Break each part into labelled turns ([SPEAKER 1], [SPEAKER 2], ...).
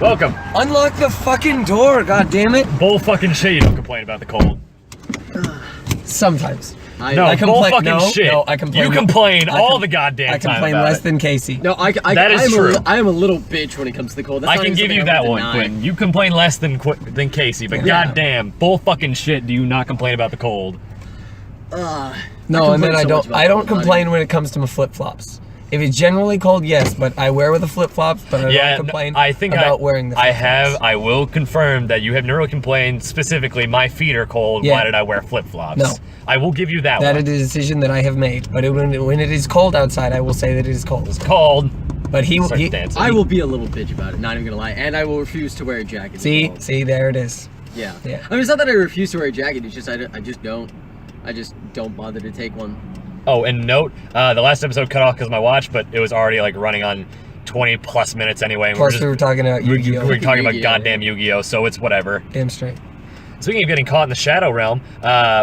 [SPEAKER 1] Welcome.
[SPEAKER 2] Unlock the fucking door, god damn it.
[SPEAKER 1] Bull fucking shit, you don't complain about the cold.
[SPEAKER 2] Sometimes.
[SPEAKER 1] Bull fucking shit.
[SPEAKER 2] No, I complain.
[SPEAKER 1] You complain all the goddamn time
[SPEAKER 2] I complain
[SPEAKER 1] about
[SPEAKER 2] less
[SPEAKER 1] it.
[SPEAKER 2] than Casey.
[SPEAKER 3] No,
[SPEAKER 1] That is true.
[SPEAKER 3] I am a little bitch when it comes to the cold. That's
[SPEAKER 1] I
[SPEAKER 3] not
[SPEAKER 1] can
[SPEAKER 3] even
[SPEAKER 1] give you
[SPEAKER 3] something I
[SPEAKER 1] that
[SPEAKER 3] would
[SPEAKER 1] one,
[SPEAKER 3] deny.
[SPEAKER 1] Quentin. You complain less than Casey, but
[SPEAKER 2] Yeah.
[SPEAKER 1] goddamn, bull fucking shit, do you not complain about the cold?
[SPEAKER 2] No, and then
[SPEAKER 3] complain so much about
[SPEAKER 2] I don't
[SPEAKER 3] cold, buddy.
[SPEAKER 2] complain when it comes to my flip-flops. If it's generally cold, yes, but I wear with the flip-flops, but I don't complain
[SPEAKER 1] I think
[SPEAKER 2] about wearing the flip-flops.
[SPEAKER 1] I will confirm that you have never complained, specifically, my feet are cold,
[SPEAKER 2] Yeah.
[SPEAKER 1] why did I wear flip-flops?
[SPEAKER 2] No.
[SPEAKER 1] I will give you that
[SPEAKER 2] That
[SPEAKER 1] one.
[SPEAKER 2] is a decision that I have made, but when it is cold outside, I will say that it is cold.
[SPEAKER 1] It's cold.
[SPEAKER 2] But he
[SPEAKER 1] Starts dancing.
[SPEAKER 3] I will be a little bitch about it, not even gonna lie, and I will refuse to wear a jacket. as well.
[SPEAKER 2] see, there it is.
[SPEAKER 3] Yeah.
[SPEAKER 2] Yeah.
[SPEAKER 3] I mean, it's not that I refuse to wear a jacket. It's just I just don't bother to take one.
[SPEAKER 1] Oh, and note, the last episode cut off because of my watch, but it was already like running on 20 plus minutes anyway. And
[SPEAKER 2] Plus, we were talking about Yu-Gi-Oh.
[SPEAKER 1] We're talking about
[SPEAKER 3] Yu-Gi-Oh,
[SPEAKER 1] goddamn Yu-Gi-Oh, so it's whatever.
[SPEAKER 2] Damn straight.
[SPEAKER 1] Speaking of getting caught in the shadow realm,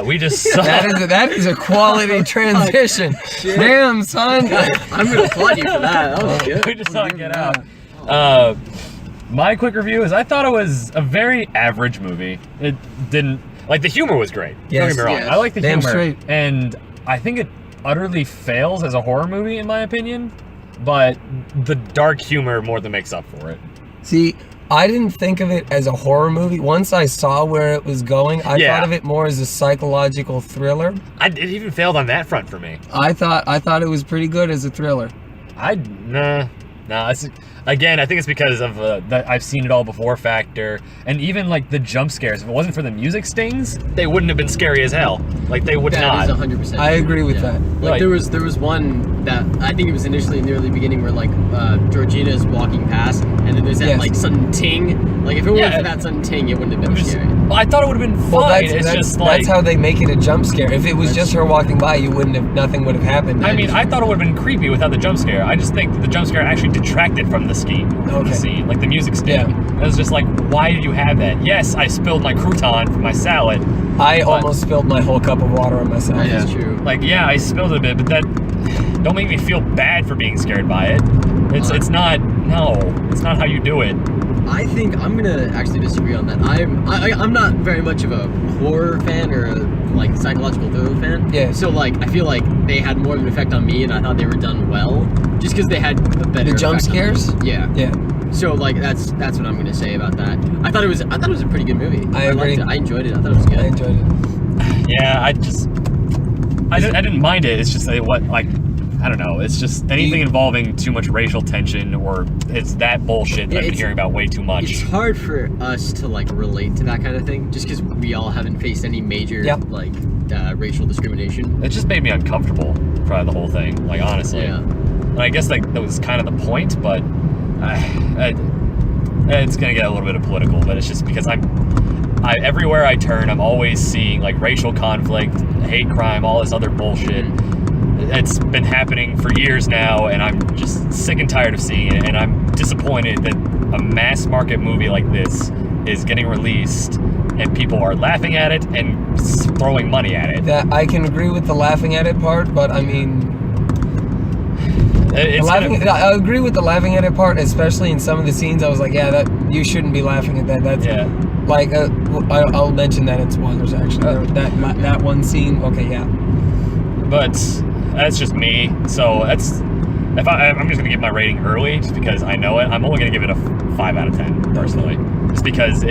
[SPEAKER 1] we just saw...
[SPEAKER 2] That is a quality transition. Damn, son.
[SPEAKER 3] I'm gonna applaud you for that. That was good.
[SPEAKER 1] we just saw it get out. My quick review is I thought it was a very average movie. It didn't... Like, the humor was great. Don't
[SPEAKER 2] Yes.
[SPEAKER 1] get me wrong.
[SPEAKER 3] Yes.
[SPEAKER 1] I like the
[SPEAKER 2] Damn
[SPEAKER 1] humor.
[SPEAKER 2] straight.
[SPEAKER 1] And I think it utterly fails as a horror movie, in my opinion. But the dark humor more than makes up for it.
[SPEAKER 2] See, I didn't think of it as a horror movie. Once I saw where it was going, I
[SPEAKER 1] Yeah.
[SPEAKER 2] thought of it more as a psychological thriller.
[SPEAKER 1] It even failed on that front for me.
[SPEAKER 2] I thought it was pretty good as a thriller.
[SPEAKER 1] Nah. Again, I think it's because of the I've seen it all before factor, and even like the jump scares. If it wasn't for the music stings, they wouldn't have been scary as hell. Like they would
[SPEAKER 3] That is
[SPEAKER 1] not.
[SPEAKER 3] 100%.
[SPEAKER 2] I agree with that.
[SPEAKER 3] Like
[SPEAKER 1] Right.
[SPEAKER 3] there was one that I think it was initially in the early beginning where like Georgina is walking past and then there's that
[SPEAKER 2] Yes.
[SPEAKER 3] like sudden ting. Like if it wasn't
[SPEAKER 1] Yeah.
[SPEAKER 3] for that sudden ting, it wouldn't have been
[SPEAKER 1] It was-
[SPEAKER 3] scary.
[SPEAKER 1] well, I thought it would have been fine.
[SPEAKER 2] Well,
[SPEAKER 1] It's just like
[SPEAKER 2] that's how they make it a jump scare. If it was just her walking by, nothing would have happened.
[SPEAKER 1] I mean, I thought it would have been creepy without the jump scare. I just think the jump scare actually detracted from the scheme, from the
[SPEAKER 2] Okay.
[SPEAKER 1] scene, like the music sting.
[SPEAKER 2] Yeah.
[SPEAKER 1] It was just like, why did you have that? Yes, I spilled my crouton for my salad.
[SPEAKER 2] I almost spilled my whole cup of water on myself.
[SPEAKER 3] That is true.
[SPEAKER 1] Like, yeah, I spilled it a bit, but that don't make me feel bad for being scared by it. It's not how you do it.
[SPEAKER 3] I think I'm gonna actually disagree on that. I'm not very much of a horror fan or a like psychological thriller fan.
[SPEAKER 2] Yeah.
[SPEAKER 3] So like I feel like they had more of an effect on me, and I thought they were done well, just because they had a better.
[SPEAKER 2] The jump
[SPEAKER 3] effect on me.
[SPEAKER 2] scares?
[SPEAKER 3] Yeah.
[SPEAKER 2] Yeah.
[SPEAKER 3] So like that's what I'm gonna say about that. I thought it was a pretty good movie.
[SPEAKER 2] I agree.
[SPEAKER 3] Liked it. I enjoyed it. I thought it was good.
[SPEAKER 2] I enjoyed it.
[SPEAKER 1] Yeah, I didn't mind it. It's just I don't know. It's just anything involving too much racial tension, or it's that bullshit that I've been hearing about way too much.
[SPEAKER 3] It's hard for us to like relate to that kind of thing, just because we all haven't faced any major
[SPEAKER 2] Yep.
[SPEAKER 3] like racial discrimination.
[SPEAKER 1] It just made me uncomfortable throughout the whole thing. Like honestly,
[SPEAKER 3] Yeah.
[SPEAKER 1] And I guess like that was kind of the point, but it's gonna get a little bit of political. But it's just because everywhere I turn, I'm always seeing like racial conflict, hate crime, all this other bullshit. It's been happening for years now, and I'm just sick and tired of seeing it. And I'm disappointed that a mass market movie like this is getting released, and people are laughing at it and throwing money at it.
[SPEAKER 2] That I can agree with the laughing at it part, but I mean, I agree with the laughing at it part, especially in some of the scenes. I was like, yeah, that you shouldn't be laughing at that. That's
[SPEAKER 1] yeah.
[SPEAKER 2] like I'll mention that in spoilers actually. That one scene. Okay, yeah.
[SPEAKER 1] But that's just me. So I'm just gonna give my rating early, just because I know it. I'm only gonna give it a 5 out of 10 personally, just because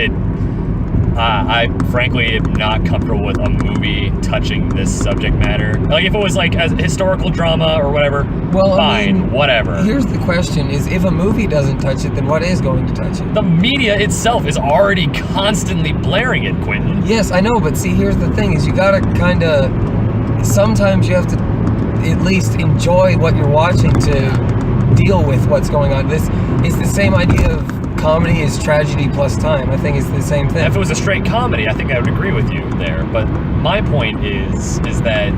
[SPEAKER 1] I frankly am not comfortable with a movie touching this subject matter. Like if it was like a historical drama or whatever,
[SPEAKER 2] Well,
[SPEAKER 1] fine,
[SPEAKER 2] I mean,
[SPEAKER 1] whatever.
[SPEAKER 2] Here's the question: is if a movie doesn't touch it, then what is going to touch it?
[SPEAKER 1] The media itself is already constantly blaring it, Quentin.
[SPEAKER 2] Yes, I know, but see, here's the thing: is you gotta kind of. Sometimes you have to at least enjoy what you're watching to deal with what's going on. This is the same idea of comedy is tragedy plus time. I think it's the same thing.
[SPEAKER 1] If it was a straight comedy, I think I would agree with you there. But my point is that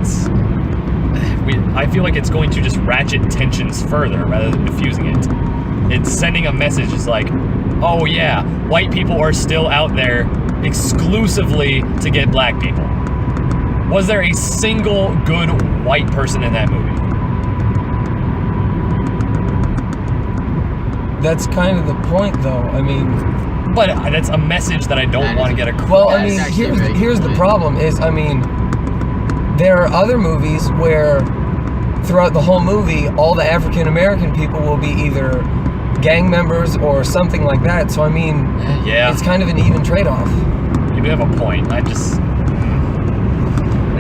[SPEAKER 1] I feel like it's going to just ratchet tensions further rather than diffusing it. It's sending a message. It's like, oh yeah, white people are still out there exclusively to get black people. Was there a single good white person in that movie?
[SPEAKER 2] that's kind of the point, though. I mean,
[SPEAKER 1] But that's a message that I don't
[SPEAKER 3] That
[SPEAKER 1] want to
[SPEAKER 3] is-
[SPEAKER 1] get across.
[SPEAKER 2] well, I
[SPEAKER 3] That is
[SPEAKER 2] mean,
[SPEAKER 3] actually a very good
[SPEAKER 2] here's the
[SPEAKER 3] point.
[SPEAKER 2] problem is, I mean, there are other movies where throughout the whole movie, all the African American people will be either gang members or something like that. So I mean,
[SPEAKER 1] Yeah.
[SPEAKER 2] it's kind of an even trade-off.
[SPEAKER 1] You do have a point. I just,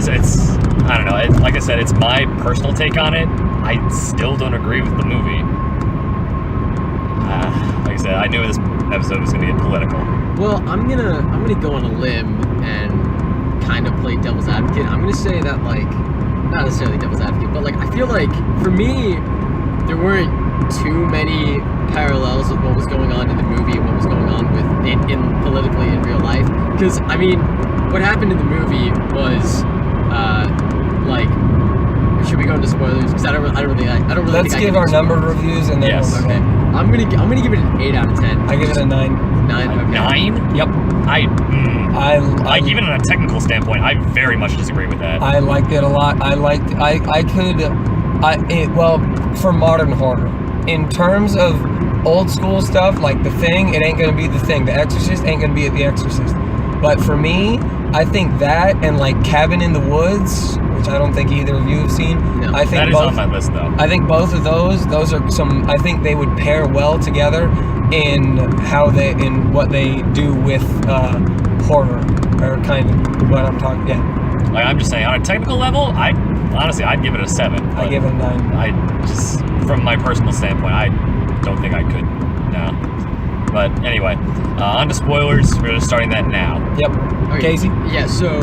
[SPEAKER 1] it's I don't know. Like I said, it's my personal take on it. I still don't agree with the movie. Like I said, I knew this episode was going to get political.
[SPEAKER 3] Well, I'm gonna go on a limb and kind of play devil's advocate. I'm gonna say that, like, not necessarily devil's advocate, but like I feel like for me there weren't too many parallels with what was going on in the movie and what was going on with it in politically in real life. Because I mean, what happened in the movie was like. Should we go into spoilers? Because I don't really
[SPEAKER 2] Let's
[SPEAKER 3] think I
[SPEAKER 2] give
[SPEAKER 3] can
[SPEAKER 2] our
[SPEAKER 3] do
[SPEAKER 2] number reviews and then
[SPEAKER 1] Yes.
[SPEAKER 2] we'll
[SPEAKER 3] Okay, I'm gonna give it an 8 out of 10.
[SPEAKER 2] I give it a 9.
[SPEAKER 3] 9. Okay.
[SPEAKER 1] 9?
[SPEAKER 2] Yep.
[SPEAKER 1] I
[SPEAKER 2] I
[SPEAKER 1] even on a technical standpoint, I very much disagree with that.
[SPEAKER 2] I liked it a lot. Well, for modern horror. In terms of old school stuff, like The Thing, it ain't gonna be The Thing. The Exorcist ain't gonna be The Exorcist. But for me, I think that and like Cabin in the Woods, which I don't think either of you have seen.
[SPEAKER 3] No.
[SPEAKER 2] I think
[SPEAKER 1] That is
[SPEAKER 2] both,
[SPEAKER 1] on my list, though.
[SPEAKER 2] I think both of those are some. I think they would pair well together in what they do with horror, or kind of what I'm talking. Yeah,
[SPEAKER 1] Like, I'm just saying, on a technical level, I'd give it a 7.
[SPEAKER 2] I
[SPEAKER 1] but
[SPEAKER 2] give it a 9.
[SPEAKER 1] I just, from my personal standpoint, I don't think I could. No. But anyway, on to spoilers. We're just starting that now.
[SPEAKER 2] Yep.
[SPEAKER 3] Okay.
[SPEAKER 2] Casey.
[SPEAKER 3] Yeah, so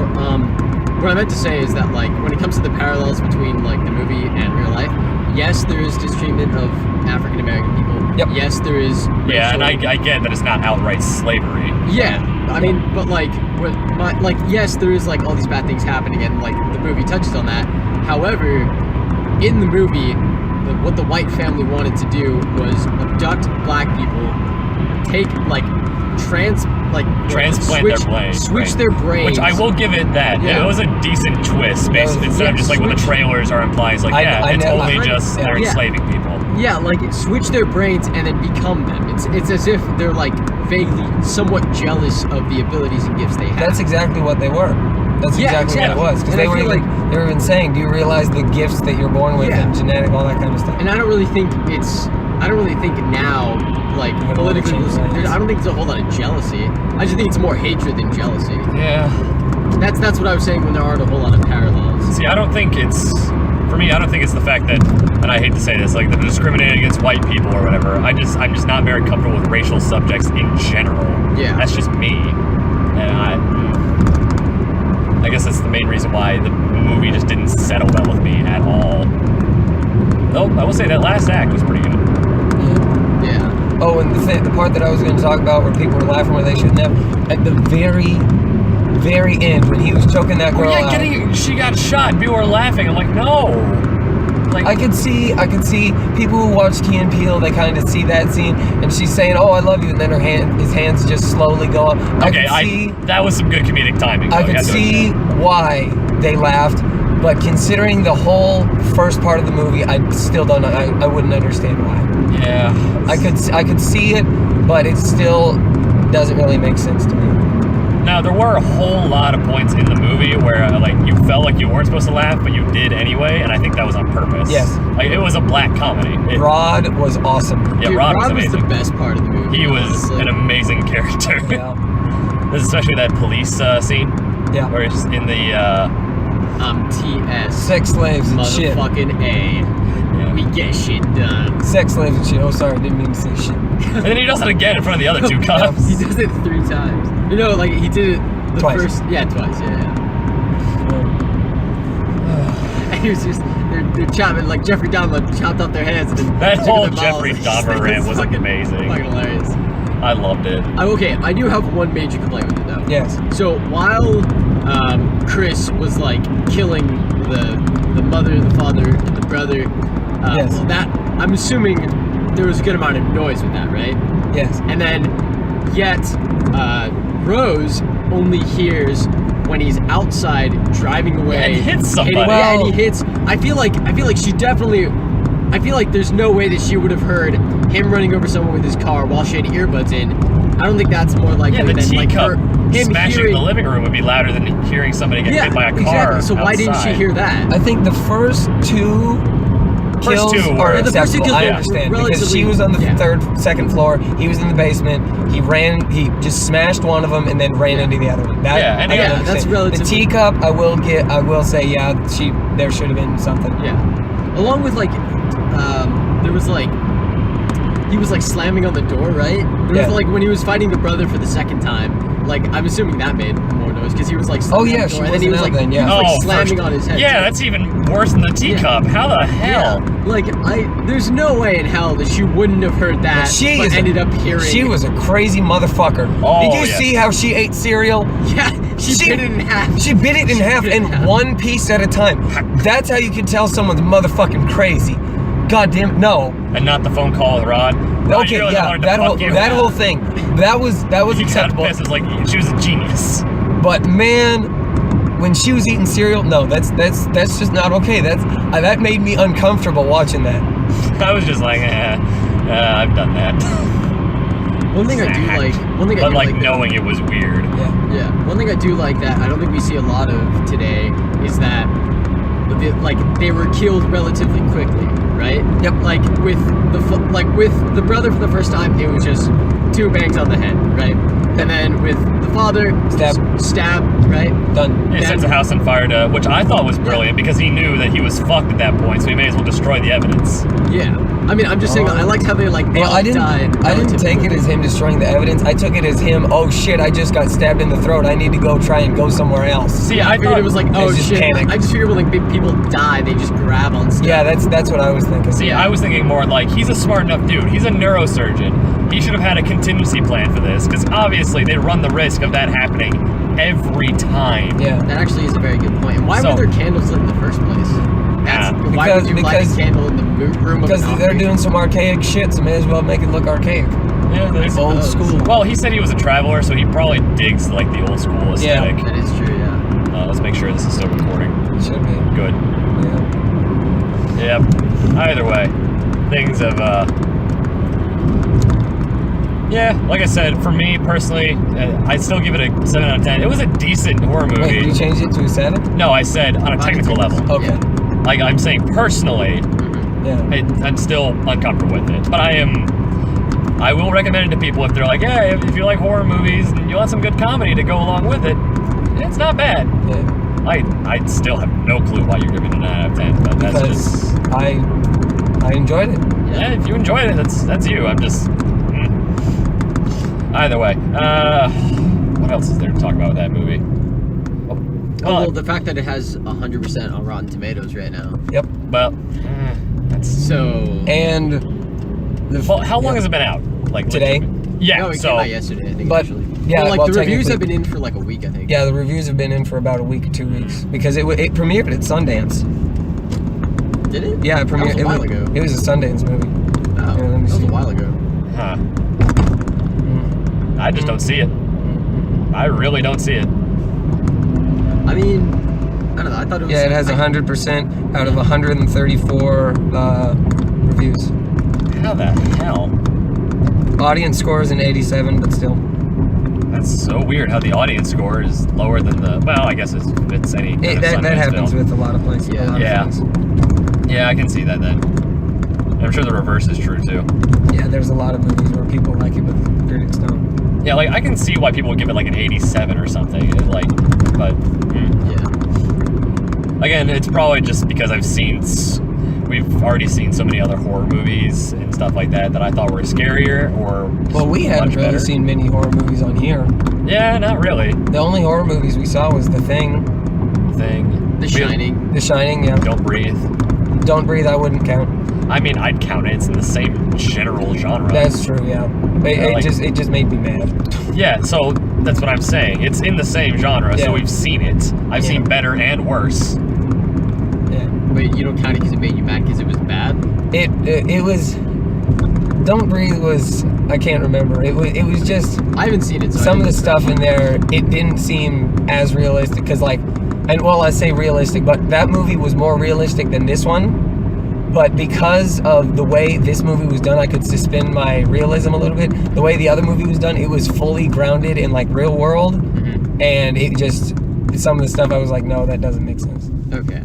[SPEAKER 3] what I meant to say is that, like, when it comes to the parallels between, like, the movie and real life, yes, there is mistreatment of African American people.
[SPEAKER 2] Yep.
[SPEAKER 3] Yes, there is.
[SPEAKER 1] Yeah, and
[SPEAKER 3] racial-
[SPEAKER 1] I get that it's not outright slavery.
[SPEAKER 3] Yeah, I mean, but like, yes, there is like all these bad things happening, and like the movie touches on that. However, in the movie, what the white family wanted to do was abduct black people, take like
[SPEAKER 1] Transplant their brains.
[SPEAKER 3] switch
[SPEAKER 1] right.
[SPEAKER 3] their brains.
[SPEAKER 1] Which I will give it that.
[SPEAKER 3] Yeah.
[SPEAKER 1] It was a decent twist, basically. Instead of just like what the
[SPEAKER 3] switch-
[SPEAKER 1] trailers are implying. It's like, it's
[SPEAKER 2] know-
[SPEAKER 1] only just they're
[SPEAKER 3] Yeah.
[SPEAKER 1] enslaving people.
[SPEAKER 3] Yeah, like switch their brains and then become them. It's as if they're like vaguely, somewhat jealous of the abilities and gifts they have.
[SPEAKER 2] That's exactly what they were. That's
[SPEAKER 3] Yeah,
[SPEAKER 2] exactly
[SPEAKER 3] exactly.
[SPEAKER 2] what it was. Because
[SPEAKER 3] And
[SPEAKER 2] they
[SPEAKER 3] I
[SPEAKER 2] were
[SPEAKER 3] feel
[SPEAKER 2] even they were even saying, "Do you realize the gifts that you're born with
[SPEAKER 3] Yeah.
[SPEAKER 2] and genetic, all that kind of stuff?"
[SPEAKER 3] And I don't really think now, like,
[SPEAKER 2] You're gonna
[SPEAKER 3] politically,
[SPEAKER 2] change minds.
[SPEAKER 3] I don't think there's a whole lot of jealousy. I just think it's more hatred than jealousy.
[SPEAKER 1] Yeah.
[SPEAKER 3] That's what I was saying when there aren't a whole lot of parallels.
[SPEAKER 1] See, I don't think it's, for me, I don't think it's the fact that, and I hate to say this, like they're discriminating against white people or whatever. I'm just not very comfortable with racial subjects in general.
[SPEAKER 3] Yeah.
[SPEAKER 1] That's just me. And I guess that's the main reason why the movie just didn't settle well with me at all. Though, I will say that last act was pretty good.
[SPEAKER 2] Yeah.
[SPEAKER 3] Yeah.
[SPEAKER 2] Oh, and the part that I was going to talk about where people were laughing where they shouldn't have, at the very, very end when he was choking that girl out.
[SPEAKER 1] She got shot. People were laughing. I'm like, no. Like,
[SPEAKER 2] I could see people who watch Key and Peele, they kind of see that scene, and she's saying, "Oh, I love you," and then his hands just slowly go up.
[SPEAKER 1] that was some good comedic timing.
[SPEAKER 2] I
[SPEAKER 1] though,
[SPEAKER 2] could
[SPEAKER 1] you have to
[SPEAKER 2] see
[SPEAKER 1] admit.
[SPEAKER 2] why they laughed, but considering the whole first part of the movie, I still don't know. I wouldn't understand why.
[SPEAKER 1] Yeah.
[SPEAKER 2] I could see it, but it still doesn't really make sense to me.
[SPEAKER 1] Now, there were a whole lot of points in the movie where like you felt like you weren't supposed to laugh, but you did anyway, and I think that was on purpose.
[SPEAKER 2] Yes.
[SPEAKER 1] Like, it was a black comedy.
[SPEAKER 2] Rod was awesome.
[SPEAKER 1] Yeah,
[SPEAKER 3] Dude,
[SPEAKER 1] Rod was
[SPEAKER 3] the
[SPEAKER 1] amazing.
[SPEAKER 3] best part of the movie.
[SPEAKER 1] He was
[SPEAKER 3] honestly.
[SPEAKER 1] an amazing character.
[SPEAKER 2] Yeah.
[SPEAKER 1] Especially that police scene
[SPEAKER 2] Yeah.
[SPEAKER 1] where he's in the
[SPEAKER 3] TS.
[SPEAKER 2] Sex slaves and shit.
[SPEAKER 3] Motherfucking A. We get shit done.
[SPEAKER 2] Sex slaves and shit. Oh, sorry, didn't mean to say shit.
[SPEAKER 1] and then he does it again in front of the other two cops.
[SPEAKER 3] He does it 3 times. You know, like he did it the
[SPEAKER 2] Twice.
[SPEAKER 3] first. Yeah, twice. Yeah. And he was just they're chopping, like Jeffrey Dahmer chopped off their heads. And
[SPEAKER 1] That
[SPEAKER 3] took
[SPEAKER 1] whole
[SPEAKER 3] their balls.
[SPEAKER 1] Jeffrey Dahmer
[SPEAKER 3] It's
[SPEAKER 1] rant was
[SPEAKER 3] fucking-
[SPEAKER 1] amazing.
[SPEAKER 3] Fucking hilarious.
[SPEAKER 1] I loved it.
[SPEAKER 3] Okay, I do have one major complaint with it though.
[SPEAKER 2] Yes.
[SPEAKER 3] So while Chris was like killing the mother, the father, and the brother,
[SPEAKER 2] Yes.
[SPEAKER 3] well, that I'm assuming there was a good amount of noise with that, right?
[SPEAKER 2] Yes.
[SPEAKER 3] And then yet Rose only hears when he's outside driving away.
[SPEAKER 1] and hits somebody.
[SPEAKER 3] And he hits. I feel like she definitely. I feel like there's no way that she would have heard him running over someone with his car while she had earbuds in, I don't think that's more likely
[SPEAKER 1] Yeah, the
[SPEAKER 3] than like
[SPEAKER 1] teacup
[SPEAKER 3] him
[SPEAKER 1] smashing
[SPEAKER 3] hearing.
[SPEAKER 1] the living room would be louder than hearing somebody get hit by a car.
[SPEAKER 3] Exactly. So why didn't she
[SPEAKER 1] outside.
[SPEAKER 3] hear that?
[SPEAKER 2] I think the first two kills
[SPEAKER 1] two
[SPEAKER 2] are
[SPEAKER 1] were-
[SPEAKER 3] the first two
[SPEAKER 2] acceptable.
[SPEAKER 3] kills
[SPEAKER 2] I
[SPEAKER 3] were
[SPEAKER 2] understand because
[SPEAKER 3] relatively-
[SPEAKER 2] she was on the
[SPEAKER 3] yeah.
[SPEAKER 2] second floor. He was in the basement. He just smashed one of them and then ran into the other one. That,
[SPEAKER 1] Yeah, and
[SPEAKER 2] I
[SPEAKER 1] yeah,
[SPEAKER 2] can
[SPEAKER 3] that's
[SPEAKER 2] understand.
[SPEAKER 3] relatively-
[SPEAKER 2] The teacup, I will say, yeah, there should have been something.
[SPEAKER 3] Yeah. Along with like, there was like, he was like slamming on the door, right? There
[SPEAKER 2] Yeah.
[SPEAKER 3] was like when he was fighting the brother for the second time. Like I'm assuming that made more noise because he was like.
[SPEAKER 2] Oh,
[SPEAKER 3] slamming
[SPEAKER 2] yeah,
[SPEAKER 3] on the
[SPEAKER 2] she
[SPEAKER 3] door, and then he was
[SPEAKER 2] wasn't
[SPEAKER 3] like,
[SPEAKER 2] out then,
[SPEAKER 3] he
[SPEAKER 2] yeah.
[SPEAKER 3] was, like
[SPEAKER 1] Oh,
[SPEAKER 3] slamming
[SPEAKER 1] first-
[SPEAKER 3] on his head.
[SPEAKER 1] Yeah,
[SPEAKER 3] too.
[SPEAKER 1] that's even worse than the teacup. How the hell?
[SPEAKER 3] Yeah. Like there's no way in hell that she wouldn't have heard that.
[SPEAKER 2] She
[SPEAKER 3] but
[SPEAKER 2] is
[SPEAKER 3] ended up hearing.
[SPEAKER 2] She was a crazy motherfucker.
[SPEAKER 1] Oh,
[SPEAKER 2] Did you
[SPEAKER 1] yes.
[SPEAKER 2] see how she ate cereal?
[SPEAKER 3] Yeah. She bit it in half.
[SPEAKER 2] She bit it in half
[SPEAKER 3] bit it in
[SPEAKER 2] and
[SPEAKER 3] half.
[SPEAKER 2] one piece at a time. That's how you can tell someone's motherfucking crazy. God damn it, no.
[SPEAKER 1] And not the phone call with Rod. No, you
[SPEAKER 2] Okay,
[SPEAKER 1] really
[SPEAKER 2] yeah,
[SPEAKER 1] wanted to
[SPEAKER 2] that
[SPEAKER 1] fuck
[SPEAKER 2] whole
[SPEAKER 1] you.
[SPEAKER 2] that whole thing. That was
[SPEAKER 1] He got
[SPEAKER 2] acceptable.
[SPEAKER 1] pissed. It was like she was a genius.
[SPEAKER 2] But man, when she was eating cereal, no, that's just not okay. That made me uncomfortable watching that.
[SPEAKER 1] I was just like, I've done that.
[SPEAKER 3] One thing I do like. One thing I
[SPEAKER 1] But
[SPEAKER 3] do
[SPEAKER 1] like
[SPEAKER 3] like. though-
[SPEAKER 1] knowing it was weird.
[SPEAKER 2] Yeah.
[SPEAKER 3] Yeah, one thing I do like that I don't think we see a lot of today is that they were killed relatively quickly, right?
[SPEAKER 2] Yep.
[SPEAKER 3] Like with with the brother for the first time, it was just 2 bangs on the head, right? And then with the father,
[SPEAKER 2] Stab.
[SPEAKER 3] just stab, right?
[SPEAKER 2] Done.
[SPEAKER 1] He
[SPEAKER 3] Then-
[SPEAKER 1] sets the house on fire to, which I thought was brilliant because he knew that he was fucked at that point, so he may as well destroy the evidence.
[SPEAKER 3] Yeah. I mean, I'm just saying. I liked how they like. They
[SPEAKER 2] Well,
[SPEAKER 3] all
[SPEAKER 2] I didn't
[SPEAKER 3] died
[SPEAKER 2] take
[SPEAKER 3] relatively
[SPEAKER 2] it as him destroying the evidence. I took it as him, oh shit, I just got stabbed in the throat. I need to go try and go somewhere else.
[SPEAKER 1] See,
[SPEAKER 3] I
[SPEAKER 1] I
[SPEAKER 3] figured
[SPEAKER 1] thought
[SPEAKER 3] it was like, oh
[SPEAKER 2] It's just
[SPEAKER 3] shit.
[SPEAKER 2] panic.
[SPEAKER 3] I just figured when like big people die, they just grab on stuff.
[SPEAKER 2] Yeah, that's what I was thinking.
[SPEAKER 1] See, I was thinking more like he's a smart enough dude. He's a neurosurgeon. He should have had a contingency plan for this because obviously they run the risk of that happening every time.
[SPEAKER 2] Yeah.
[SPEAKER 3] That actually is a very good point. And why
[SPEAKER 1] So-
[SPEAKER 3] were there candles lit in the first place?
[SPEAKER 1] Yeah.
[SPEAKER 3] Why would you light
[SPEAKER 2] Because-
[SPEAKER 3] a candle in the room of
[SPEAKER 2] Because
[SPEAKER 3] an
[SPEAKER 2] they're
[SPEAKER 3] operation?
[SPEAKER 2] doing some archaic shit, so may as well make it look archaic.
[SPEAKER 1] Yeah, there's
[SPEAKER 2] Old school.
[SPEAKER 1] Well, he said he was a traveler, so he probably digs like the old school aesthetic.
[SPEAKER 3] That is true, yeah.
[SPEAKER 1] Let's make sure this is still recording.
[SPEAKER 2] Should be.
[SPEAKER 1] Good.
[SPEAKER 2] Yeah.
[SPEAKER 1] Yep. Either way, things have. Yeah, like I said, for me personally, I'd still give it a 7 out of 10. It was a decent horror movie.
[SPEAKER 2] Wait, you changed it to a 7?
[SPEAKER 1] No, I said on a technical level.
[SPEAKER 2] Okay.
[SPEAKER 3] Yeah.
[SPEAKER 1] Like I'm saying personally,
[SPEAKER 2] Yeah.
[SPEAKER 1] I'm still uncomfortable with it. But I will recommend it to people if they're like, yeah, if you like horror movies and you want some good comedy to go along with it, it's not bad.
[SPEAKER 2] Yeah.
[SPEAKER 1] I still have no clue why you're giving it a 9 out of 10, but that's
[SPEAKER 2] Because
[SPEAKER 1] just
[SPEAKER 2] I enjoyed it.
[SPEAKER 1] yeah. If you enjoyed it, that's you. I'm just either way. What else is there to talk about with that movie?
[SPEAKER 3] Oh, well, the fact that it has 100% on Rotten Tomatoes right now.
[SPEAKER 2] Yep.
[SPEAKER 1] Well, that's
[SPEAKER 3] So.
[SPEAKER 2] And
[SPEAKER 1] well. How long has it been out? Like
[SPEAKER 2] Today?
[SPEAKER 1] Yeah.
[SPEAKER 3] No, it
[SPEAKER 1] so
[SPEAKER 3] came out yesterday, I think,
[SPEAKER 2] But,
[SPEAKER 3] actually.
[SPEAKER 2] yeah,
[SPEAKER 3] Well,
[SPEAKER 2] well,
[SPEAKER 3] the reviews
[SPEAKER 2] technically-
[SPEAKER 3] have been in for like a week, I think.
[SPEAKER 2] yeah, the reviews have been in for about a week or 2 weeks because it premiered at Sundance.
[SPEAKER 3] Did it?
[SPEAKER 2] Yeah, it
[SPEAKER 3] That was
[SPEAKER 2] premiered.
[SPEAKER 3] a while ago.
[SPEAKER 2] It was a Sundance movie.
[SPEAKER 3] Oh,
[SPEAKER 2] Here, let me
[SPEAKER 3] that was
[SPEAKER 2] see.
[SPEAKER 3] a while ago.
[SPEAKER 1] huh. I just don't see it. I really don't see it.
[SPEAKER 3] I mean, I don't know. I thought it was.
[SPEAKER 2] Yeah, it has 100% out of 134 reviews.
[SPEAKER 1] How the hell?
[SPEAKER 2] Audience score is an 87, but still.
[SPEAKER 1] That's so weird. How the audience score is lower than the. Well, I guess it's any. Kind of
[SPEAKER 2] That
[SPEAKER 1] Sundance
[SPEAKER 2] happens
[SPEAKER 1] film.
[SPEAKER 2] with a lot of places.
[SPEAKER 3] Yeah.
[SPEAKER 2] A lot
[SPEAKER 1] Yeah.
[SPEAKER 2] of films.
[SPEAKER 1] Yeah, I can see that then. I'm sure the reverse is true too.
[SPEAKER 2] Yeah, there's a lot of movies where people like it, but the critics don't.
[SPEAKER 1] Yeah, like I can see why people would give it like an 87 or something. Like, but
[SPEAKER 3] Yeah.
[SPEAKER 1] again, it's probably just because we've already seen so many other horror movies and stuff like that I thought were scarier or.
[SPEAKER 2] Well, we hadn't
[SPEAKER 1] much
[SPEAKER 2] really
[SPEAKER 1] better.
[SPEAKER 2] seen many horror movies on here.
[SPEAKER 1] Yeah, not really.
[SPEAKER 2] The only horror movies we saw was The Thing,
[SPEAKER 3] The Shining.
[SPEAKER 2] The Shining, yeah.
[SPEAKER 1] Don't Breathe.
[SPEAKER 2] Don't Breathe, I wouldn't count.
[SPEAKER 1] I mean, I'd count it. It's in the same general genre.
[SPEAKER 2] That's true, yeah. It
[SPEAKER 1] like-
[SPEAKER 2] just made me mad.
[SPEAKER 1] Yeah, so that's what I'm saying. It's in the same genre,
[SPEAKER 2] Yeah.
[SPEAKER 1] so we've seen it. I've
[SPEAKER 2] Yeah.
[SPEAKER 1] seen better and worse.
[SPEAKER 2] Yeah.
[SPEAKER 3] Wait, you don't count it because it made you mad because it was bad?
[SPEAKER 2] It was. Don't Breathe was. I can't remember. It was just.
[SPEAKER 3] I haven't seen it. So
[SPEAKER 2] Some
[SPEAKER 3] I
[SPEAKER 2] of the
[SPEAKER 3] didn't-
[SPEAKER 2] stuff in there, it didn't seem as realistic. Because, like. And, well, I say realistic, but that movie was more realistic than this one. But because of the way this movie was done, I could suspend my realism a little bit. The way the other movie was done, it was fully grounded in like real world, and it just some of the stuff I was like, no, that doesn't make sense.
[SPEAKER 3] Okay.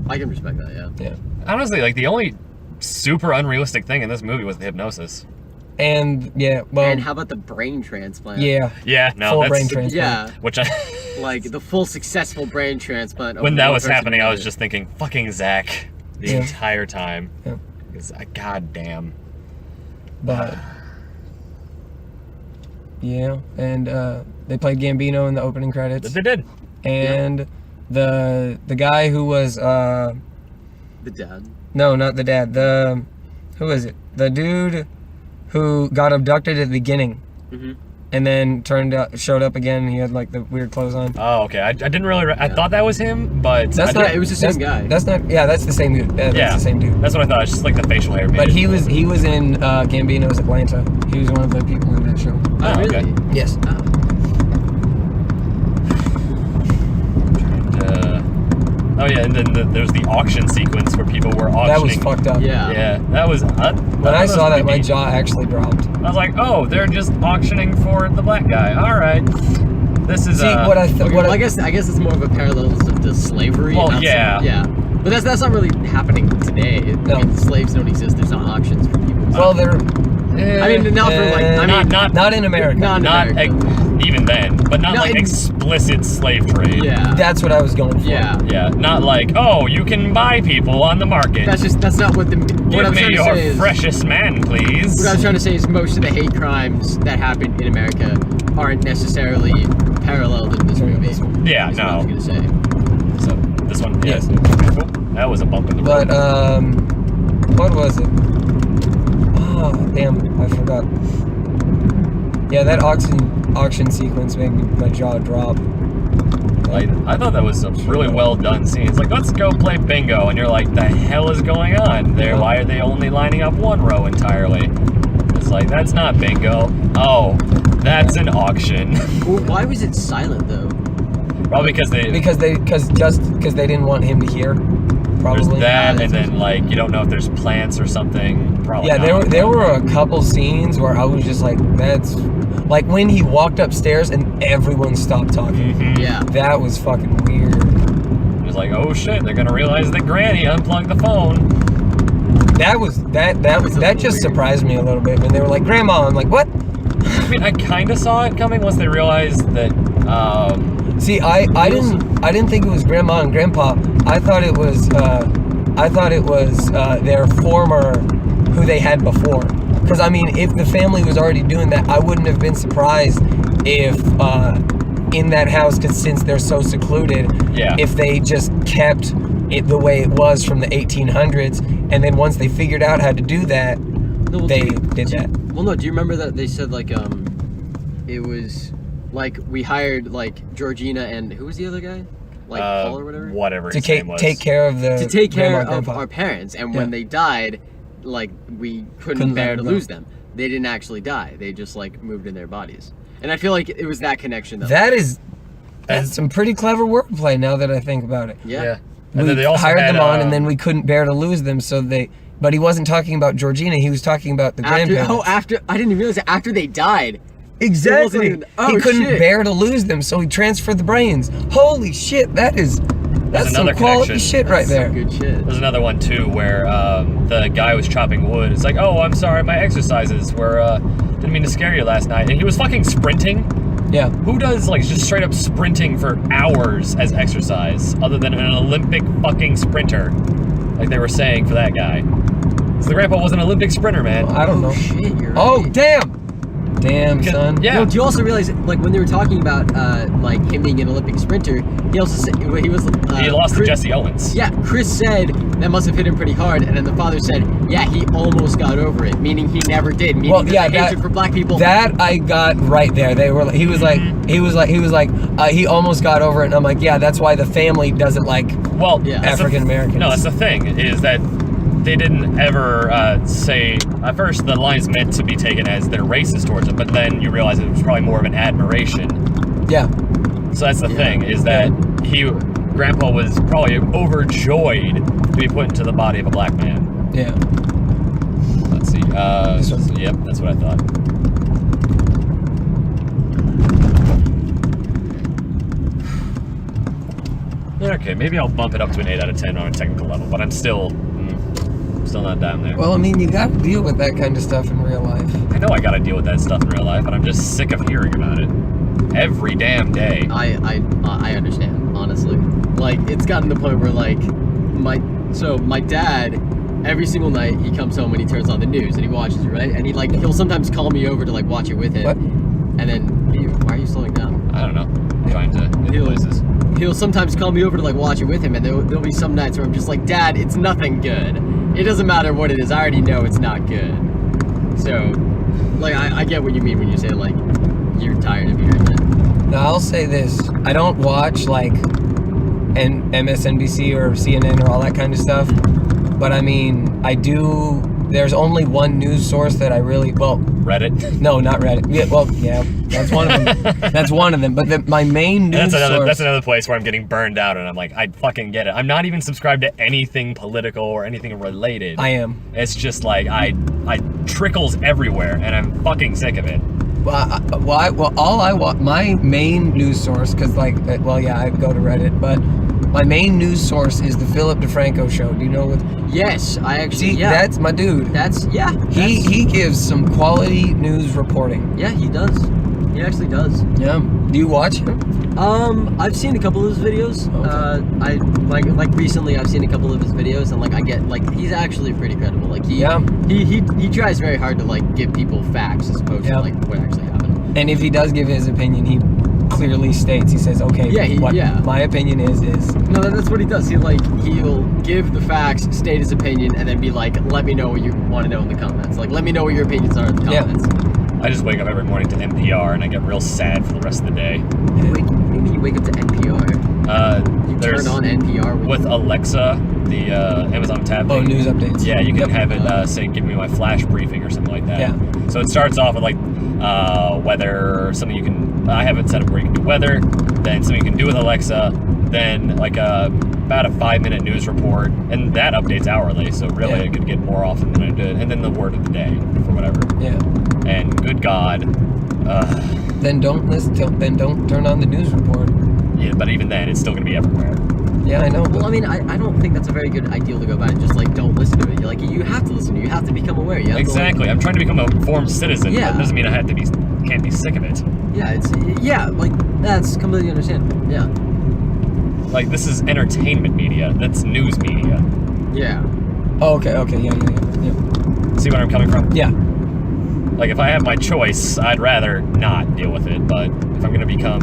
[SPEAKER 3] I can respect that, yeah.
[SPEAKER 2] Yeah.
[SPEAKER 1] Honestly, like the only super unrealistic thing in this movie was the hypnosis.
[SPEAKER 2] And yeah, well,
[SPEAKER 3] And how about the brain transplant?
[SPEAKER 2] yeah,
[SPEAKER 1] Yeah, no,
[SPEAKER 2] full
[SPEAKER 1] that's
[SPEAKER 2] brain transplant.
[SPEAKER 3] Yeah.
[SPEAKER 1] which I
[SPEAKER 3] Like the full successful brain transplant. Of
[SPEAKER 1] when that
[SPEAKER 3] one
[SPEAKER 1] was
[SPEAKER 3] person
[SPEAKER 1] happening,
[SPEAKER 3] to
[SPEAKER 1] I was
[SPEAKER 3] another.
[SPEAKER 1] just thinking, fucking Zach, the
[SPEAKER 2] Yeah.
[SPEAKER 1] entire time.
[SPEAKER 2] Yeah.
[SPEAKER 1] Because goddamn.
[SPEAKER 2] But yeah, and they played Gambino in the opening credits,
[SPEAKER 1] They did.
[SPEAKER 2] and the guy who was
[SPEAKER 3] the dad.
[SPEAKER 2] no, not the dad. Who is it? The dude who got abducted at the beginning, and then showed up again. And he had like the weird clothes on.
[SPEAKER 1] Oh, okay. I didn't really. I thought that was him, but
[SPEAKER 2] That's
[SPEAKER 1] I
[SPEAKER 2] not.
[SPEAKER 1] didn't-
[SPEAKER 3] it was the same guy.
[SPEAKER 2] That's not. Yeah, that's the same dude. That's
[SPEAKER 1] Yeah.
[SPEAKER 2] the same dude.
[SPEAKER 1] That's what I thought. It's just like the facial hair. made
[SPEAKER 2] But
[SPEAKER 1] it-
[SPEAKER 2] he was in Gambino's Atlanta. He was one of the people in that show.
[SPEAKER 1] Oh,
[SPEAKER 3] Oh, really?
[SPEAKER 1] okay.
[SPEAKER 2] Yes.
[SPEAKER 3] Oh.
[SPEAKER 1] Oh yeah, and then there's the auction sequence where people were auctioning.
[SPEAKER 2] That was fucked up.
[SPEAKER 3] Yeah.
[SPEAKER 1] Yeah, that was.
[SPEAKER 2] When I saw that, my jaw actually dropped.
[SPEAKER 1] I was like, oh, they're just auctioning for the black guy. All right, this is.
[SPEAKER 2] See what I
[SPEAKER 3] Okay,
[SPEAKER 2] what
[SPEAKER 3] well,
[SPEAKER 2] I
[SPEAKER 3] I guess it's more of a parallel to slavery.
[SPEAKER 1] Well,
[SPEAKER 3] not
[SPEAKER 1] yeah.
[SPEAKER 3] yeah. But that's not really happening today.
[SPEAKER 2] No.
[SPEAKER 3] I mean, slaves don't exist. There's not auctions for people.
[SPEAKER 2] well, they're
[SPEAKER 3] I mean, not for like. I mean,
[SPEAKER 1] not
[SPEAKER 2] in America.
[SPEAKER 3] Not in
[SPEAKER 1] not
[SPEAKER 3] America.
[SPEAKER 1] even then, but not
[SPEAKER 3] No,
[SPEAKER 1] like
[SPEAKER 3] in-
[SPEAKER 1] explicit slave trade.
[SPEAKER 3] Yeah.
[SPEAKER 2] That's what I was going for.
[SPEAKER 3] Yeah.
[SPEAKER 1] Yeah, not like, oh, you can buy people on the market.
[SPEAKER 3] That's not what the. What
[SPEAKER 1] Give
[SPEAKER 3] I'm
[SPEAKER 1] me
[SPEAKER 3] trying to
[SPEAKER 1] your
[SPEAKER 3] say is.
[SPEAKER 1] freshest man, please.
[SPEAKER 3] What I was trying to say is most of the hate crimes that happen in America aren't necessarily paralleled in this movie.
[SPEAKER 1] Yeah,
[SPEAKER 3] is what I
[SPEAKER 1] no.
[SPEAKER 3] was gonna say.
[SPEAKER 1] So this one,
[SPEAKER 2] Yes.
[SPEAKER 1] yes. Okay, cool. That was a bump in the road.
[SPEAKER 2] But what was it? Oh damn, I forgot. Yeah, that auction sequence made my jaw drop.
[SPEAKER 1] Like, I thought that was a really well done scene. It's like, let's go play bingo, and you're like, the hell is going on there?
[SPEAKER 2] Yeah.
[SPEAKER 1] Why are they only lining up one row entirely? It's like, that's not bingo. Oh, that's an auction.
[SPEAKER 3] Well, why was it silent though?
[SPEAKER 1] Probably because they.
[SPEAKER 2] Because they didn't want him to hear.
[SPEAKER 1] There's
[SPEAKER 2] Probably.
[SPEAKER 1] that,
[SPEAKER 3] Yeah,
[SPEAKER 1] and then like you don't know if there's plants or something. Probably.
[SPEAKER 2] Yeah,
[SPEAKER 1] not.
[SPEAKER 2] there were a couple scenes where I was just like, that's like when he walked upstairs and everyone stopped talking.
[SPEAKER 1] Mhm.
[SPEAKER 3] Yeah.
[SPEAKER 2] That was fucking weird.
[SPEAKER 1] It was like, oh shit, they're gonna realize that Granny unplugged the phone.
[SPEAKER 2] That just
[SPEAKER 3] weird.
[SPEAKER 2] surprised me a little bit when they were like, "Grandma," I'm like, "What?"
[SPEAKER 1] I mean, I kind of saw it coming once they realized that.
[SPEAKER 2] See, I didn't think it was Grandma and Grandpa. I thought it was their former, who they had before. Because I mean, if the family was already doing that, I wouldn't have been surprised if in that house, because since they're so secluded,
[SPEAKER 1] Yeah.
[SPEAKER 2] if they just kept it the way it was from the 1800s, and then once they figured out how to do that,
[SPEAKER 3] No, well,
[SPEAKER 2] they
[SPEAKER 3] do you-
[SPEAKER 2] did that.
[SPEAKER 3] Well, no. Do you remember that they said like it was like we hired like Georgina and who was the other guy? Like Paul or whatever.
[SPEAKER 1] Whatever
[SPEAKER 2] To
[SPEAKER 1] his name was.
[SPEAKER 2] take care of the
[SPEAKER 3] To take care
[SPEAKER 2] grandma and
[SPEAKER 3] of
[SPEAKER 2] grandpa.
[SPEAKER 3] our parents, and
[SPEAKER 2] Yeah.
[SPEAKER 3] when they died, like we couldn't
[SPEAKER 2] Couldn't
[SPEAKER 3] bear
[SPEAKER 2] let
[SPEAKER 3] to
[SPEAKER 2] them go.
[SPEAKER 3] lose them. They didn't actually die. They just like moved in their bodies. And I feel like it was that connection though.
[SPEAKER 2] That's some pretty clever wordplay now that I think about it.
[SPEAKER 3] yeah.
[SPEAKER 1] Yeah.
[SPEAKER 2] We
[SPEAKER 1] And then they also
[SPEAKER 2] hired
[SPEAKER 1] had,
[SPEAKER 2] them on, and then we couldn't bear to lose them, so they. But he wasn't talking about Georgina. He was talking about the grandparents.
[SPEAKER 3] After I didn't even realize that after they died.
[SPEAKER 2] Exactly.
[SPEAKER 3] It wasn't even-
[SPEAKER 2] he
[SPEAKER 3] oh,
[SPEAKER 2] couldn't
[SPEAKER 3] shit.
[SPEAKER 2] bear to lose them, so he transferred the brains. Holy shit! That's some
[SPEAKER 1] another
[SPEAKER 2] quality
[SPEAKER 1] connection.
[SPEAKER 2] shit right
[SPEAKER 3] That's
[SPEAKER 2] there.
[SPEAKER 3] some good shit.
[SPEAKER 1] There's another one too where the guy was chopping wood. It's like, oh, I'm sorry, my exercises were didn't mean to scare you last night. And he was fucking sprinting.
[SPEAKER 2] Yeah.
[SPEAKER 1] Who does like just straight up sprinting for hours as exercise other than an Olympic fucking sprinter? Like they were saying for that guy. So the grandpa was an Olympic sprinter, man.
[SPEAKER 2] I don't know.
[SPEAKER 3] Shit, you're
[SPEAKER 2] Oh
[SPEAKER 3] right.
[SPEAKER 2] damn, son.
[SPEAKER 1] Yeah.
[SPEAKER 3] No, do you also realize, like, when they were talking about, like, him being an Olympic sprinter, he also said, he was,
[SPEAKER 1] He lost to
[SPEAKER 3] Chris-
[SPEAKER 1] Jesse Owens.
[SPEAKER 3] Yeah, Chris said that must have hit him pretty hard, and then the father said, yeah, he almost got over it, meaning he never did, meaning
[SPEAKER 2] Well,
[SPEAKER 3] that
[SPEAKER 2] yeah,
[SPEAKER 3] the hatred for black people.
[SPEAKER 2] That I got right there. They were. He was like. He almost got over it, and I'm like, yeah, that's why the family doesn't like.
[SPEAKER 1] Well,
[SPEAKER 3] Yeah.
[SPEAKER 1] that's the-
[SPEAKER 2] African Americans.
[SPEAKER 1] No, that's the thing, is that they didn't ever say, at first the line's meant to be taken as they're racist towards it, but then you realize it was probably more of an admiration.
[SPEAKER 2] Yeah.
[SPEAKER 1] So that's the thing, is that Grandpa was probably overjoyed to be put into the body of a black man.
[SPEAKER 2] Yeah.
[SPEAKER 1] Let's see.
[SPEAKER 2] This one?
[SPEAKER 1] Yep, that's what I thought. Okay, maybe I'll bump it up to an 8 out of 10 on a technical level, but I'm still not down there.
[SPEAKER 2] Well, I mean, you got to deal with that kind of stuff in real life.
[SPEAKER 1] I know I gotta deal with that stuff in real life, but I'm just sick of hearing about it every damn day.
[SPEAKER 3] I understand, honestly. Like, it's gotten to the point where, like, my dad, every single night, he comes home and he turns on the news and he watches it, right? And he'll sometimes call me over to, like, watch it with him.
[SPEAKER 2] What?
[SPEAKER 3] And then, why are you slowing down?
[SPEAKER 1] I don't know. I'm trying to hit places.
[SPEAKER 3] He'll sometimes call me over to, like, watch it with him, and there'll be some nights where I'm just like, Dad, it's nothing good. It doesn't matter what it is. I already know it's not good. So, like, I get what you mean when you say, like, you're tired of hearing that.
[SPEAKER 2] Now, I'll say this. I don't watch, like, MSNBC or CNN or all that kind of stuff. But, I mean, I do... There's only one news source that I really... Well...
[SPEAKER 1] Reddit?
[SPEAKER 2] No, not Reddit. Yeah, well, yeah. That's one of them. That's one of them. But my main news source...
[SPEAKER 1] That's another place where I'm getting burned out, and I'm like, I fucking get it. I'm not even subscribed to anything political or anything related.
[SPEAKER 2] I am.
[SPEAKER 1] It's just like, I trickles everywhere, and I'm fucking sick of it.
[SPEAKER 2] My main news source, because, like, well, yeah, I go to Reddit, but my main news source is the Philip DeFranco show. Do you know what?
[SPEAKER 3] Yes, I actually...
[SPEAKER 2] See,
[SPEAKER 3] yeah.
[SPEAKER 2] that's my dude. He gives some quality news reporting.
[SPEAKER 3] Yeah, he does. He actually does.
[SPEAKER 2] Yeah. Do you watch him?
[SPEAKER 3] I've seen a couple of his videos.
[SPEAKER 2] Okay.
[SPEAKER 3] I like recently I've seen a couple of his videos, and like I get like he's actually pretty credible. Like he tries very hard to like give people facts as opposed to like what actually happened.
[SPEAKER 2] And if he does give his opinion, he clearly states, he says, okay, my opinion is
[SPEAKER 3] No, that's what he does. He'll give the facts, state his opinion, and then be like, let me know what you want to know in the comments. Like, let me know what your opinions are in the comments.
[SPEAKER 1] I just wake up every morning to NPR and I get real sad for the rest of the day.
[SPEAKER 3] Maybe you wake up to NPR. You turn on NPR
[SPEAKER 1] with Alexa, the Amazon tab.
[SPEAKER 2] Oh, news updates.
[SPEAKER 1] Yeah, you can have it say, give me my flash briefing or something like that.
[SPEAKER 2] Yeah.
[SPEAKER 1] So it starts off with like weather, something you can. I have it set up where you can do weather, then something you can do with Alexa, then like about a 5-minute news report, and that updates hourly. So really, I could get more often than I did, and then the word of the day for whatever.
[SPEAKER 2] Yeah.
[SPEAKER 1] And good God.
[SPEAKER 2] Then don't listen. Then don't turn on the news report.
[SPEAKER 1] Yeah, but even then, it's still gonna be everywhere.
[SPEAKER 2] Yeah, I know.
[SPEAKER 3] Well, I mean, I don't think that's a very good ideal to go about it. Just like don't listen to it. You're like you have to listen to it. You have to become aware. You have
[SPEAKER 1] Exactly.
[SPEAKER 3] To, like,
[SPEAKER 1] I'm trying to become a informed citizen.
[SPEAKER 3] Yeah.
[SPEAKER 1] But it doesn't mean I have to be. Can't be sick of it.
[SPEAKER 3] Yeah, like that's completely understandable. Yeah.
[SPEAKER 1] Like this is entertainment media. That's news media.
[SPEAKER 3] Yeah.
[SPEAKER 2] Oh, okay, yeah.
[SPEAKER 1] See where I'm coming from?
[SPEAKER 2] Yeah.
[SPEAKER 1] Like if I have my choice, I'd rather not deal with it. But if I'm going to become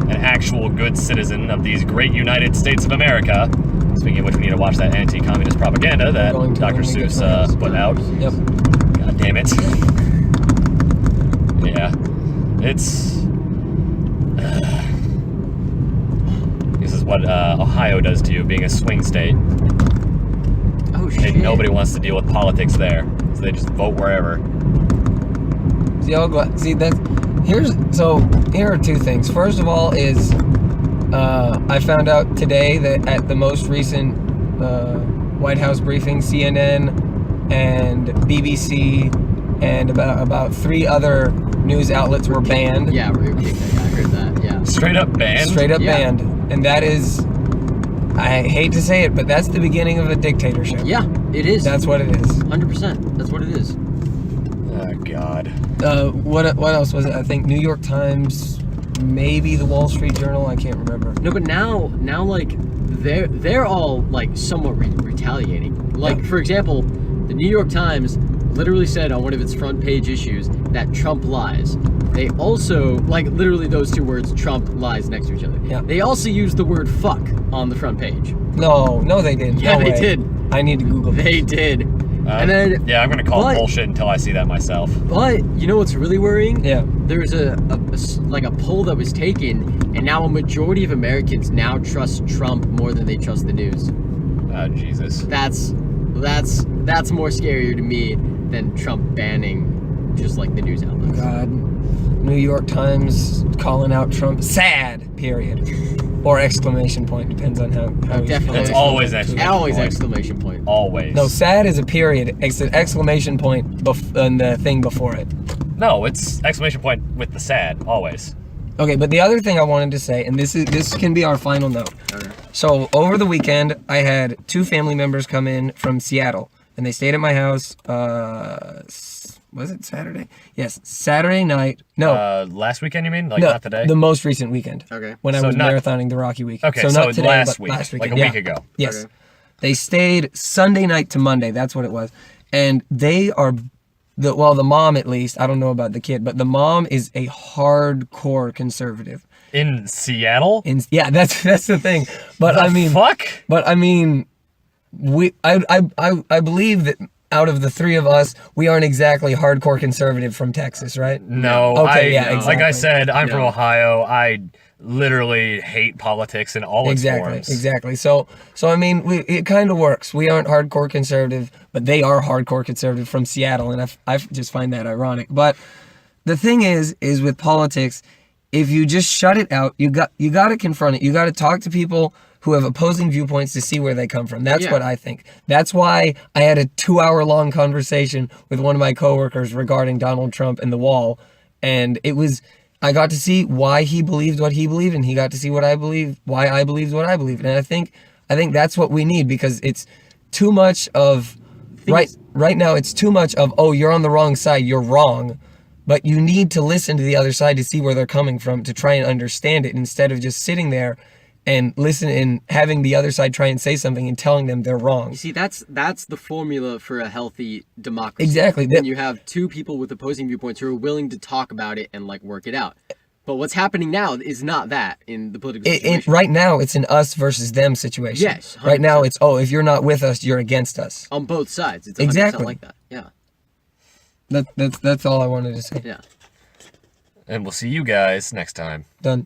[SPEAKER 1] an actual good citizen of these great United States of America, speaking of which, we need to watch that anti-communist propaganda that Dr. Seuss put out.
[SPEAKER 2] Yep.
[SPEAKER 1] God damn it. Yeah. It's... this is what Ohio does to you, being a swing state.
[SPEAKER 3] Oh, shit.
[SPEAKER 1] And nobody wants to deal with politics there, so they just vote wherever.
[SPEAKER 2] Here are two things. First of all is I found out today that at the most recent White House briefing, CNN and BBC and about 3 other news outlets were banned.
[SPEAKER 3] Yeah, I heard that. Yeah.
[SPEAKER 1] Straight up banned?
[SPEAKER 2] Straight up banned. And that is, I hate to say it, but that's the beginning of a dictatorship.
[SPEAKER 3] Yeah, it is.
[SPEAKER 2] That's what it is.
[SPEAKER 3] 100%. That's what it is.
[SPEAKER 1] Oh, God.
[SPEAKER 2] What else was it? I think New York Times, maybe the Wall Street Journal. I can't remember.
[SPEAKER 3] No, but now like they're all like somewhat retaliating. Like for example, the New York Times literally said on one of its front page issues that Trump lies. They also like literally those 2 words, Trump lies, next to each other.
[SPEAKER 2] Yeah.
[SPEAKER 3] They also used the word fuck on the front page.
[SPEAKER 2] No, they didn't.
[SPEAKER 3] Yeah,
[SPEAKER 2] No
[SPEAKER 3] they
[SPEAKER 2] way.
[SPEAKER 3] did.
[SPEAKER 2] I need to Google this.
[SPEAKER 3] They did. And then
[SPEAKER 1] yeah, I'm gonna call bullshit until I see that myself.
[SPEAKER 3] But you know what's really worrying?
[SPEAKER 2] Yeah.
[SPEAKER 3] There was a poll that was taken, and now a majority of Americans now trust Trump more than they trust the news.
[SPEAKER 1] Oh, Jesus.
[SPEAKER 3] That's more scarier to me than Trump banning just like the news outlets.
[SPEAKER 2] God. New York Times calling out Trump. Sad. Period. or exclamation point, depends on how you
[SPEAKER 3] Definitely.
[SPEAKER 1] It's always exclamation
[SPEAKER 3] Always
[SPEAKER 1] point.
[SPEAKER 3] exclamation point.
[SPEAKER 1] Always.
[SPEAKER 2] No, sad is a period. It's an exclamation point and the thing before it.
[SPEAKER 1] No, it's exclamation point with the sad. Always.
[SPEAKER 2] Okay, but the other thing I wanted to say, and this can be our final note.
[SPEAKER 3] Okay.
[SPEAKER 2] So over the weekend, I had 2 family members come in from Seattle, and they stayed at my house. Was it Saturday? Yes, Saturday night. No,
[SPEAKER 1] Last weekend, you mean? Like,
[SPEAKER 2] no,
[SPEAKER 1] not today?
[SPEAKER 2] the most recent weekend.
[SPEAKER 3] Okay.
[SPEAKER 2] When I
[SPEAKER 1] So
[SPEAKER 2] was
[SPEAKER 1] not-
[SPEAKER 2] marathoning the Rocky Week.
[SPEAKER 1] Okay,
[SPEAKER 2] so
[SPEAKER 1] so
[SPEAKER 2] not today,
[SPEAKER 1] last
[SPEAKER 2] but
[SPEAKER 1] week,
[SPEAKER 2] last
[SPEAKER 1] like
[SPEAKER 2] weekend.
[SPEAKER 1] a week ago.
[SPEAKER 2] Yes.
[SPEAKER 3] Okay.
[SPEAKER 2] They stayed Sunday night to Monday. That's what it was, and they are. The mom at least, I don't know about the kid, but the mom is a hardcore conservative.
[SPEAKER 1] In Seattle?
[SPEAKER 2] Yeah, that's the thing. But
[SPEAKER 1] The
[SPEAKER 2] I mean,
[SPEAKER 1] fuck?
[SPEAKER 2] I believe that out of the 3 of us, we aren't exactly hardcore conservative from Texas, right?
[SPEAKER 1] No.
[SPEAKER 2] Okay, yeah,
[SPEAKER 1] Like I
[SPEAKER 2] exactly.
[SPEAKER 1] said, I'm from
[SPEAKER 3] No.
[SPEAKER 1] Ohio. I literally hate politics in all its forms.
[SPEAKER 2] Exactly. So I mean, it kind of works. We aren't hardcore conservative, but they are hardcore conservative from Seattle, and I just find that ironic. But the thing is with politics, if you just shut it out, you got to confront it. You got to talk to people who have opposing viewpoints to see where they come from. That's
[SPEAKER 3] Yeah.
[SPEAKER 2] what I think. That's why I had a 2-hour-long conversation with one of my coworkers regarding Donald Trump and the wall, and I got to see why he believed what he believed, and he got to see why I believed what I believed. And I think that's what we need, because it's too much of right now. It's too much of, oh, you're on the wrong side, you're wrong. But you need to listen to the other side to see where they're coming from, to try and understand it, instead of just sitting there and listen and having the other side try and say something and telling them they're wrong.
[SPEAKER 3] You see, that's the formula for a healthy democracy.
[SPEAKER 2] Exactly.
[SPEAKER 3] When you have 2 people with opposing viewpoints who are willing to talk about it and like work it out. But what's happening now is not that in the political situation.
[SPEAKER 2] Right now, it's an us versus them situation.
[SPEAKER 3] Yes, 100%.
[SPEAKER 2] Right now, it's, oh, if you're not with us, you're against us.
[SPEAKER 3] On both sides, it's 100%
[SPEAKER 2] Exactly.
[SPEAKER 3] like that. Yeah.
[SPEAKER 2] That's all I wanted to say.
[SPEAKER 3] Yeah.
[SPEAKER 1] And we'll see you guys next time.
[SPEAKER 2] Done.